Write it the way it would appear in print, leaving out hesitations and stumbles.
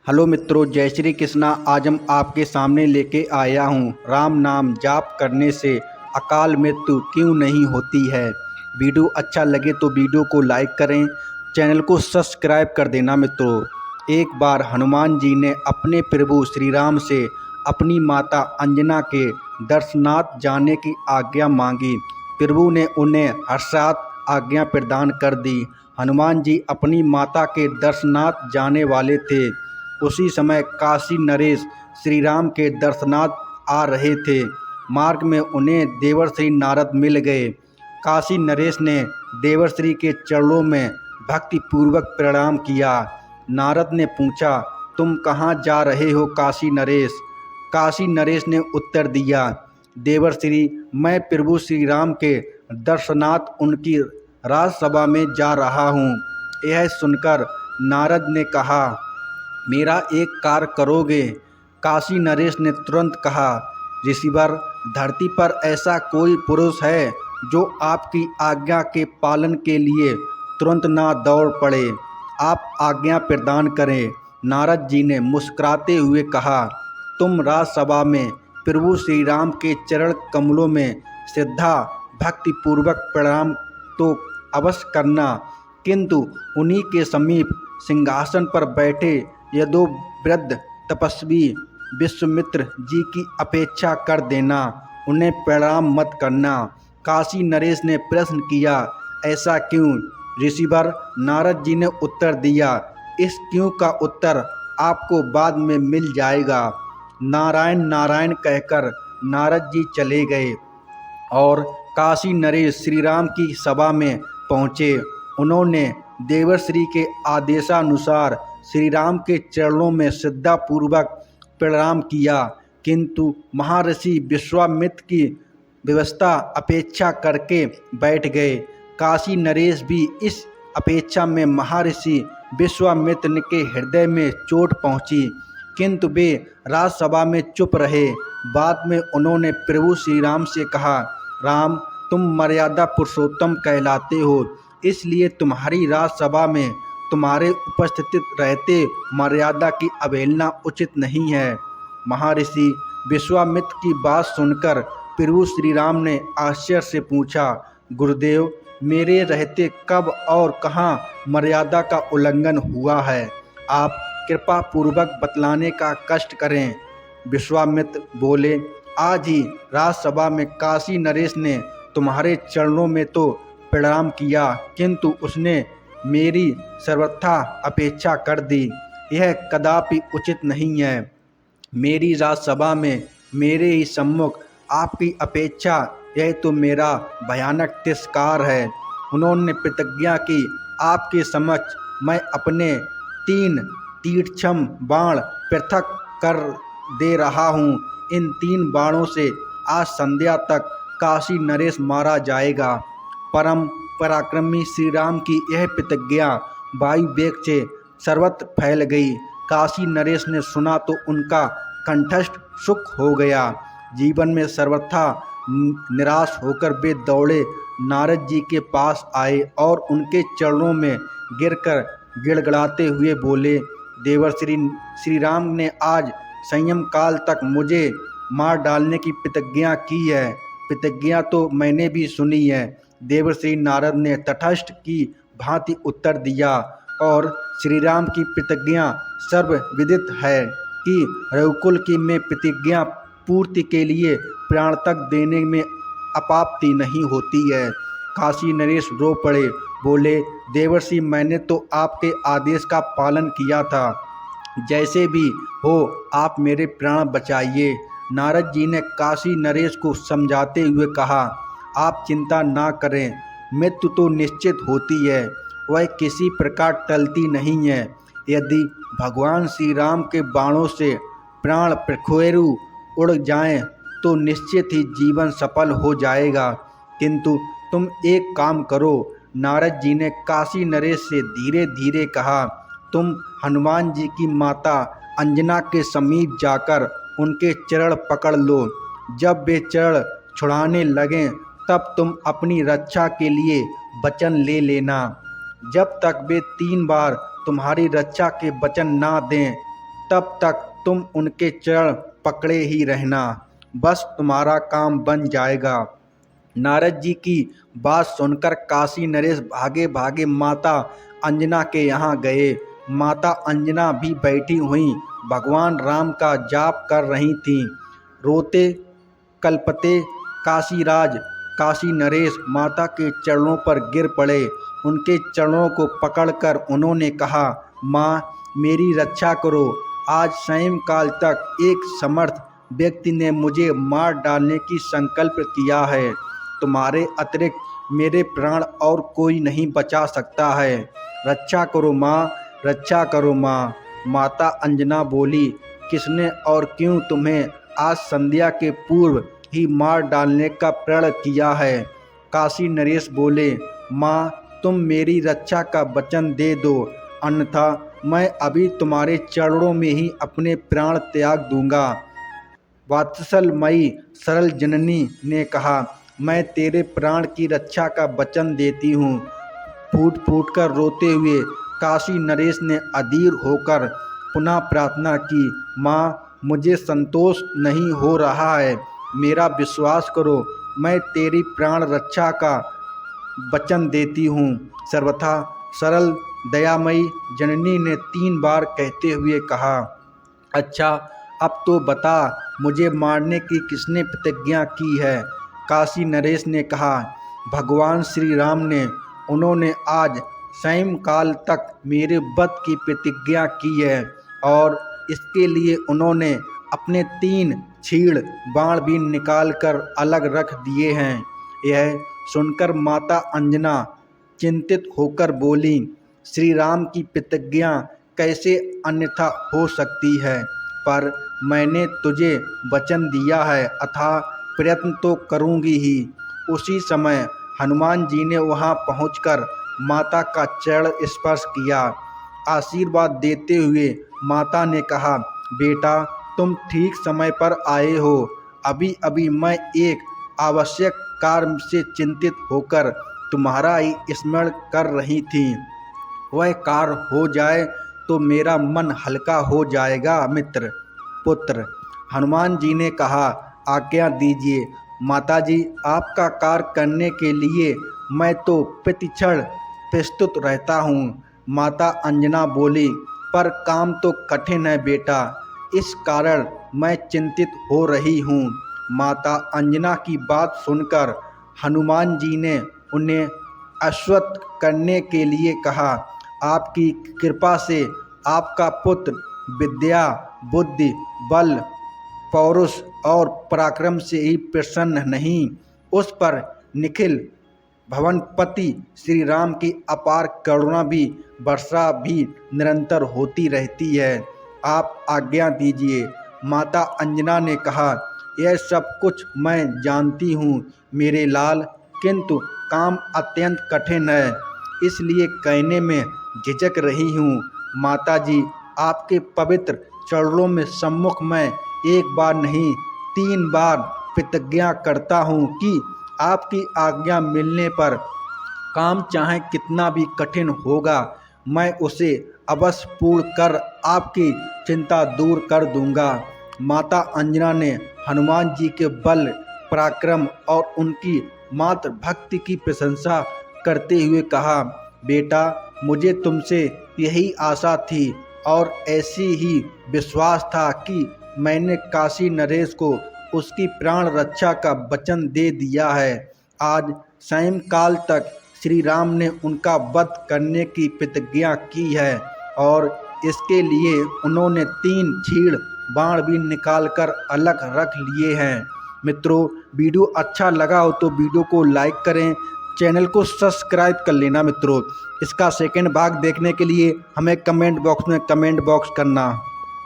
Hello मित्रों, जय श्री कृष्णा। आज हम आपके सामने लेके आया हूँ, राम नाम जाप करने से अकाल मृत्यु क्यों नहीं होती है। वीडियो अच्छा लगे तो वीडियो को लाइक करें, चैनल को सब्सक्राइब कर देना। मित्रों, एक बार हनुमान जी ने अपने प्रभु श्री राम से अपनी माता अंजना के दर्शनार्थ जाने की आज्ञा मांगी। प्रभु ने उन्हें हर्षात आज्ञा प्रदान कर दी। हनुमान जी अपनी माता के दर्शनार्थ जाने वाले थे। उसी समय काशी नरेश श्री राम के दर्शनार्थ आ रहे थे। मार्ग में उन्हें देवर्षि नारद मिल गए। काशी नरेश ने देवर्षि के चरणों में भक्ति पूर्वक प्रणाम किया। नारद ने पूछा, तुम कहाँ जा रहे हो काशी नरेश? काशी नरेश ने उत्तर दिया, देवर्षि, मैं प्रभु श्री राम के दर्शनार्थ उनकी राजसभा में जा रहा हूँ। यह सुनकर नारद ने कहा, मेरा एक कार्य करोगे? काशी नरेश ने तुरंत कहा, ऋषिवर, धरती पर ऐसा कोई पुरुष है जो आपकी आज्ञा के पालन के लिए तुरंत ना दौड़ पड़े। आप आज्ञा प्रदान करें। नारद जी ने मुस्कुराते हुए कहा, तुम राजसभा में प्रभु श्री राम के चरण कमलों में श्रद्धा भक्ति पूर्वक प्रणाम तो अवश्य करना, किंतु उन्हीं के समीप सिंहासन पर बैठे ये दो वृद्ध तपस्वी विश्वामित्र जी की अपेक्षा कर देना, उन्हें प्रणाम मत करना। काशी नरेश ने प्रश्न किया, ऐसा क्यों ऋषिवर? नारद जी ने उत्तर दिया, इस क्यों का उत्तर आपको बाद में मिल जाएगा। नारायण नारायण कहकर नारद जी चले गए और काशी नरेश श्री राम की सभा में पहुँचे। उन्होंने देवर्षि के आदेशानुसार श्री राम के चरणों में श्रद्धापूर्वक प्रणाम किया, किंतु महर्षि विश्वामित्र की व्यवस्था अपेक्षा करके बैठ गए। काशी नरेश भी इस अपेक्षा में महर्षि विश्वामित्र के हृदय में चोट पहुंची, किंतु वे राजसभा में चुप रहे। बाद में उन्होंने प्रभु श्री राम से कहा, राम, तुम मर्यादा पुरुषोत्तम कहलाते हो, इसलिए तुम्हारी राजसभा में तुम्हारे उपस्थित रहते मर्यादा की अवहेलना उचित नहीं है। महर्षि विश्वामित्र की बात सुनकर प्रभु श्री राम ने आश्चर्य से पूछा, गुरुदेव, मेरे रहते कब और कहाँ मर्यादा का उल्लंघन हुआ है? आप कृपा पूर्वक बतलाने का कष्ट करें। विश्वामित्र बोले, आज ही राजसभा में काशी नरेश ने तुम्हारे चरणों में तो प्रणाम किया, किंतु उसने मेरी सर्वथा अपेक्षा कर दी। यह कदापि उचित नहीं है। मेरी राजसभा में मेरे ही सम्मुख आपकी अपेक्षा, यह तो मेरा भयानक तिरस्कार है। उन्होंने प्रतिज्ञा की, आपके समक्ष मैं अपने 3 तीक्ष्ण बाण पृथक कर दे रहा हूँ। इन 3 बाणों से आज संध्या तक काशी नरेश मारा जाएगा। परम पराक्रमी श्री राम की यह प्रतिज्ञा वायु वेग से सर्वत्र फैल गई। काशी नरेश ने सुना तो उनका कंठस्थ सुख हो गया। जीवन में सर्वथा निराश होकर वे दौड़े नारद जी के पास आए और उनके चरणों में गिरकर गिड़गिड़ाते हुए बोले, देवर्षि, श्री राम ने आज संयम काल तक मुझे मार डालने की प्रतिज्ञा की है। प्रतिज्ञा तो मैंने भी सुनी है। देवर्षि नारद ने तटस्थ की भांति उत्तर दिया, और श्री राम की प्रतिज्ञा सर्वविदित है कि रघुकुल की में प्रतिज्ञा पूर्ति के लिए प्राण तक देने में अपाप्ति नहीं होती है। काशी नरेश रो पड़े, बोले, देवर्षि, मैंने तो आपके आदेश का पालन किया था, जैसे भी हो आप मेरे प्राण बचाइए। नारद जी ने काशी नरेश को समझाते हुए कहा, आप चिंता ना करें, मृत्यु तो निश्चित होती है, वह किसी प्रकार टलती नहीं है। यदि भगवान श्री राम के बाणों से प्राण प्रखेरु उड़ जाएं तो निश्चित ही जीवन सफल हो जाएगा, किंतु तुम एक काम करो। नारद जी ने काशी नरेश से धीरे धीरे कहा, तुम हनुमान जी की माता अंजना के समीप जाकर उनके चरण पकड़ लो। जब वे चरण छुड़ाने लगें तब तुम अपनी रक्षा के लिए वचन ले लेना। जब तक वे 3 बार तुम्हारी रक्षा के वचन ना दें तब तक तुम उनके चरण पकड़े ही रहना, बस तुम्हारा काम बन जाएगा। नारद जी की बात सुनकर काशी नरेश भागे भागे माता अंजना के यहाँ गए। माता अंजना भी बैठी हुई भगवान राम का जाप कर रही थीं। रोते कलपते काशीराज काशी नरेश माता के चरणों पर गिर पड़े। उनके चरणों को पकड़कर उन्होंने कहा, माँ मेरी रक्षा करो। आज सायंकाल तक एक समर्थ व्यक्ति ने मुझे मार डालने की संकल्प किया है। तुम्हारे अतिरिक्त मेरे प्राण और कोई नहीं बचा सकता है। रक्षा करो माँ, रक्षा करो माँ। माता अंजना बोली, किसने और क्यों तुम्हें आज संध्या के पूर्व ही मार डालने का प्रण किया है? काशी नरेश बोले, माँ तुम मेरी रक्षा का वचन दे दो, अन्यथा मैं अभी तुम्हारे चरणों में ही अपने प्राण त्याग दूंगा। वात्सलमयी सरल जननी ने कहा, मैं तेरे प्राण की रक्षा का वचन देती हूँ। फूट फूट कर रोते हुए काशी नरेश ने अधीर होकर पुनः प्रार्थना की, माँ मुझे संतोष नहीं हो रहा है, मेरा विश्वास करो, मैं तेरी प्राण रक्षा का वचन देती हूँ। सर्वथा सरल दयामयी जननी ने 3 बार कहते हुए कहा, अच्छा अब तो बता मुझे मारने की किसने प्रतिज्ञा की है? काशी नरेश ने कहा, भगवान श्री राम ने। उन्होंने आज सायंकाल तक मेरे वध की प्रतिज्ञा की है और इसके लिए उन्होंने अपने 3 छीड़ बाण भी निकाल कर अलग रख दिए हैं। यह सुनकर माता अंजना चिंतित होकर बोली, श्री राम की प्रतिज्ञा कैसे अन्यथा हो सकती है? पर मैंने तुझे वचन दिया है, अतः प्रयत्न तो करूँगी ही। उसी समय हनुमान जी ने वहाँ पहुंचकर माता का चरण स्पर्श किया। आशीर्वाद देते हुए माता ने कहा, बेटा तुम ठीक समय पर आए हो। अभी अभी मैं एक आवश्यक कार्य से चिंतित होकर तुम्हारा ही स्मरण कर रही थी। वह कार्य हो जाए तो मेरा मन हल्का हो जाएगा। मित्र पुत्र, हनुमान जी ने कहा, आज्ञा दीजिए माताजी, आपका कार्य करने के लिए मैं तो प्रतिक्षण प्रस्तुत रहता हूँ। माता अंजना बोली, पर काम तो कठिन है बेटा, इस कारण मैं चिंतित हो रही हूँ। माता अंजना की बात सुनकर हनुमान जी ने उन्हें आश्वस्त करने के लिए कहा, आपकी कृपा से आपका पुत्र विद्या बुद्धि बल पौरुष और पराक्रम से ही प्रसन्न नहीं, उस पर निखिल भवनपति श्री राम की अपार करुणा भी वर्षा भी निरंतर होती रहती है। आप आज्ञा दीजिए। माता अंजना ने कहा, यह सब कुछ मैं जानती हूँ मेरे लाल, किंतु काम अत्यंत कठिन है, इसलिए कहने में झिझक रही हूँ। माताजी, आपके पवित्र चरणों में सम्मुख मैं एक बार नहीं 3 बार प्रतिज्ञा करता हूँ कि आपकी आज्ञा मिलने पर काम चाहे कितना भी कठिन होगा, मैं उसे अवश्य पूर्ण कर आपकी चिंता दूर कर दूंगा। माता अंजना ने हनुमान जी के बल पराक्रम और उनकी मातृ भक्ति की प्रशंसा करते हुए कहा, बेटा मुझे तुमसे यही आशा थी और ऐसी ही विश्वास था कि मैंने काशी नरेश को उसकी प्राण रक्षा का वचन दे दिया है। आज सायंकाल तक श्री राम ने उनका वध करने की प्रतिज्ञा की है और इसके लिए उन्होंने 3 छीड़ बाण भी निकालकर अलग रख लिए हैं। मित्रों, वीडियो अच्छा लगा हो तो वीडियो को लाइक करें, चैनल को सब्सक्राइब कर लेना। मित्रों, इसका सेकंड भाग देखने के लिए हमें कमेंट बॉक्स में कमेंट बॉक्स करना।